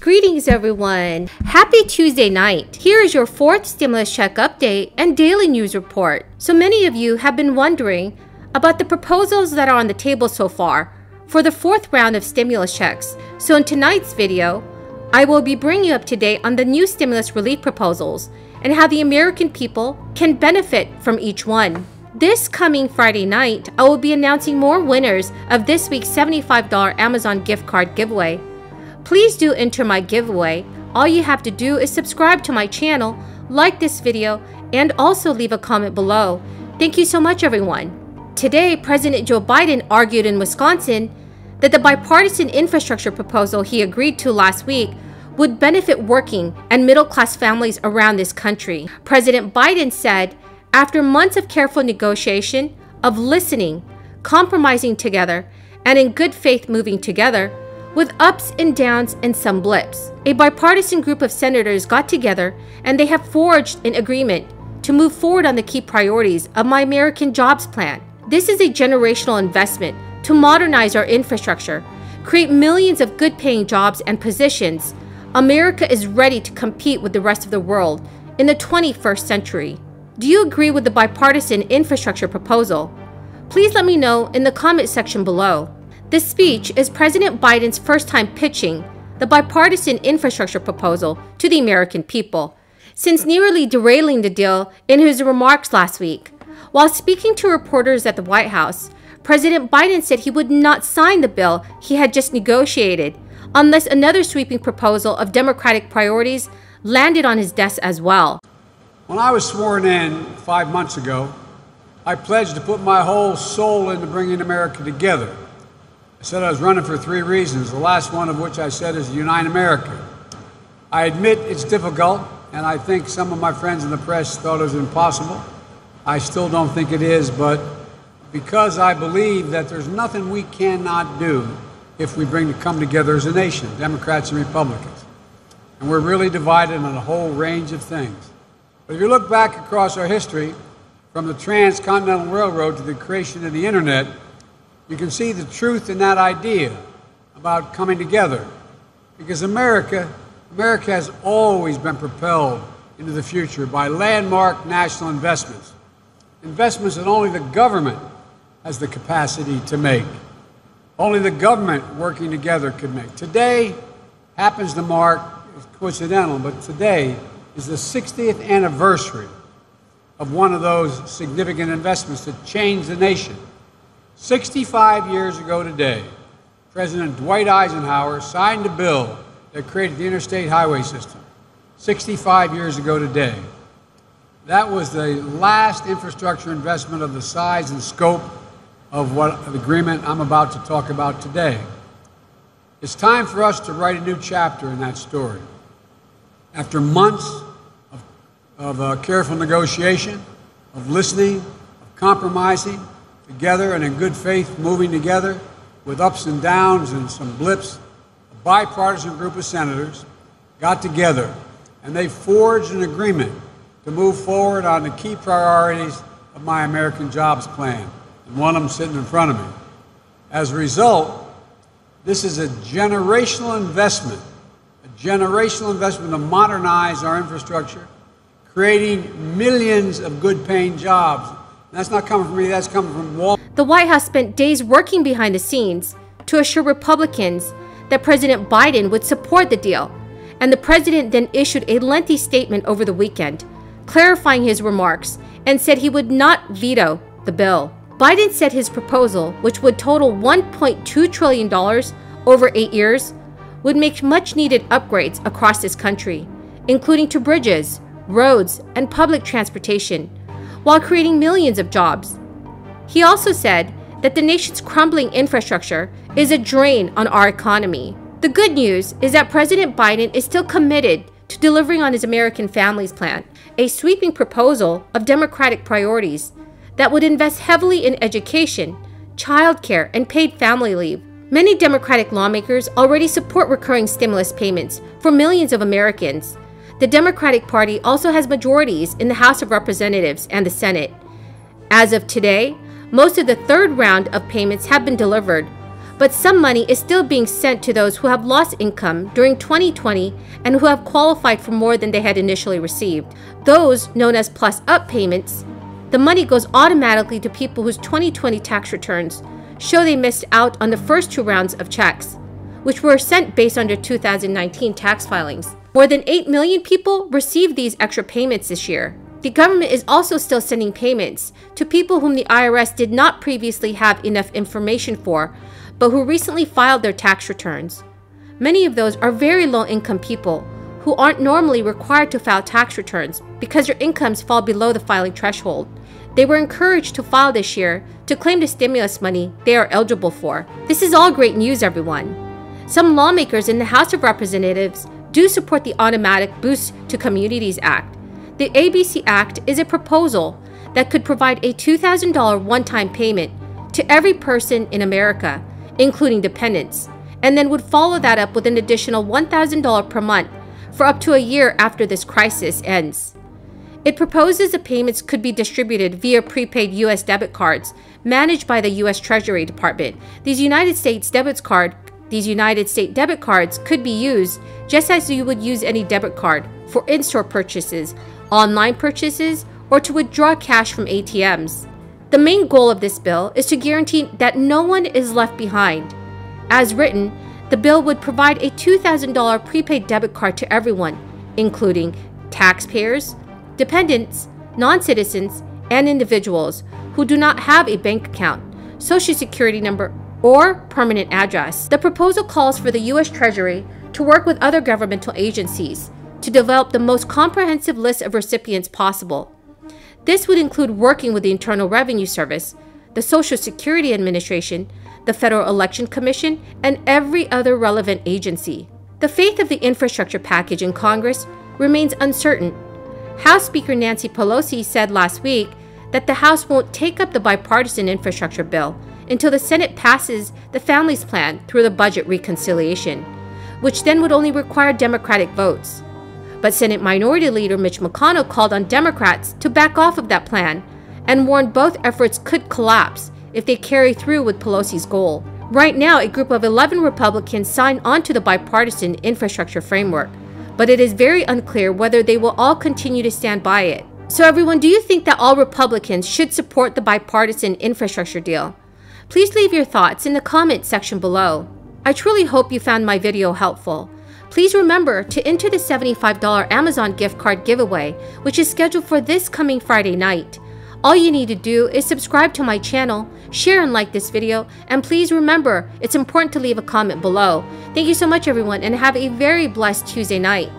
Greetings everyone! Happy Tuesday night! Here is your fourth stimulus check update and daily news report. So many of you have been wondering about the proposals that are on the table so far for the fourth round of stimulus checks. So in tonight's video, I will be bringing you up to date on the new stimulus relief proposals and how the American people can benefit from each one. This coming Friday night, I will be announcing more winners of this week's $75 Amazon gift card giveaway. Please do enter my giveaway. All you have to do is subscribe to my channel, like this video, and also leave a comment below. Thank you so much, everyone. Today, President Joe Biden argued in Wisconsin that the bipartisan infrastructure proposal he agreed to last week would benefit working and middle-class families around this country. President Biden said, after months of careful negotiation, of listening, compromising together, and in good faith moving together, with ups and downs and some blips, a bipartisan group of senators got together and they have forged an agreement to move forward on the key priorities of My American Jobs Plan. This is a generational investment to modernize our infrastructure, create millions of good-paying jobs and positions. America is ready to compete with the rest of the world in the 21st century. Do you agree with the bipartisan infrastructure proposal? Please let me know in the comment section below. This speech is President Biden's first time pitching the bipartisan infrastructure proposal to the American people, since nearly derailing the deal in his remarks last week. While speaking to reporters at the White House, President Biden said he would not sign the bill he had just negotiated unless another sweeping proposal of Democratic priorities landed on his desk as well. When I was sworn in 5 months ago, I pledged to put my whole soul into bringing America together. I said I was running for 3 reasons, the last one of which I said is Unite America. I admit it's difficult, and I think some of my friends in the press thought it was impossible. I still don't think it is, but because I believe that there's nothing we cannot do if we come together as a nation, Democrats and Republicans. And we're really divided on a whole range of things. But if you look back across our history, from the Transcontinental Railroad to the creation of the Internet, you can see the truth in that idea about coming together. Because America has always been propelled into the future by landmark national investments. Investments that only the government has the capacity to make. Only the government working together could make. Today happens to mark, it's coincidental, but today is the 60th anniversary of one of those significant investments that changed the nation. 65 years ago today, President Dwight Eisenhower signed a bill that created the interstate highway system. 65 years ago today. That was the last infrastructure investment of the size and scope of what the agreement I'm about to talk about today. It's time for us to write a new chapter in that story. After months of careful negotiation, of listening, of compromising, together and in good faith moving together with ups and downs and some blips, a bipartisan group of senators got together and they forged an agreement to move forward on the key priorities of My American Jobs Plan, and one of them sitting in front of me. As a result, this is a generational investment to modernize our infrastructure, creating millions of good-paying jobs. That's not coming from me, that's coming from Wall. The White House spent days working behind the scenes to assure Republicans that President Biden would support the deal, and the president then issued a lengthy statement over the weekend, clarifying his remarks, and said he would not veto the bill. Biden said his proposal, which would total $1.2 trillion over 8 years, would make much-needed upgrades across this country, including to bridges, roads, and public transportation, while creating millions of jobs. He also said that the nation's crumbling infrastructure is a drain on our economy. The good news is that President Biden is still committed to delivering on his American Families Plan, a sweeping proposal of Democratic priorities that would invest heavily in education, childcare, and paid family leave. Many Democratic lawmakers already support recurring stimulus payments for millions of Americans. The Democratic Party also has majorities in the House of Representatives and the Senate. As of today, most of the third round of payments have been delivered, but some money is still being sent to those who have lost income during 2020 and who have qualified for more than they had initially received. Those known as plus-up payments, the money goes automatically to people whose 2020 tax returns show they missed out on the first 2 rounds of checks, which were sent based on their 2019 tax filings. More than 8 million people received these extra payments this year. The government is also still sending payments to people whom the IRS did not previously have enough information for, but who recently filed their tax returns. Many of those are very low-income people who aren't normally required to file tax returns because their incomes fall below the filing threshold. They were encouraged to file this year to claim the stimulus money they are eligible for. This is all great news, everyone. Some lawmakers in the House of Representatives do support the Automatic Boost to Communities Act. The ABC Act is a proposal that could provide a $2,000 one-time payment to every person in America, including dependents, and then would follow that up with an additional $1,000 per month for up to a year after this crisis ends. It proposes the payments could be distributed via prepaid U.S. debit cards managed by the U.S. Treasury Department. These United States debit cards could be used just as you would use any debit card for in-store purchases, online purchases, or to withdraw cash from ATMs. The main goal of this bill is to guarantee that no one is left behind. As written, the bill would provide a $2,000 prepaid debit card to everyone, including taxpayers, dependents, non-citizens, and individuals who do not have a bank account, social security number, or permanent address. The proposal calls for the U.S. Treasury to work with other governmental agencies to develop the most comprehensive list of recipients possible. This would include working with the Internal Revenue Service, the Social Security Administration, the Federal Election Commission, and every other relevant agency. The fate of the infrastructure package in Congress remains uncertain. House Speaker Nancy Pelosi said last week that the House won't take up the bipartisan infrastructure bill until the Senate passes the Families Plan through the budget reconciliation, which then would only require Democratic votes. But Senate Minority Leader Mitch McConnell called on Democrats to back off of that plan and warned both efforts could collapse if they carry through with Pelosi's goal. Right now, a group of 11 Republicans signed onto the bipartisan infrastructure framework, but it is very unclear whether they will all continue to stand by it. So everyone, do you think that all Republicans should support the bipartisan infrastructure deal? Please leave your thoughts in the comment section below. I truly hope you found my video helpful. Please remember to enter the $75 Amazon gift card giveaway, which is scheduled for this coming Friday night. All you need to do is subscribe to my channel, share and like this video, and please remember, it's important to leave a comment below. Thank you so much, everyone, and have a very blessed Tuesday night.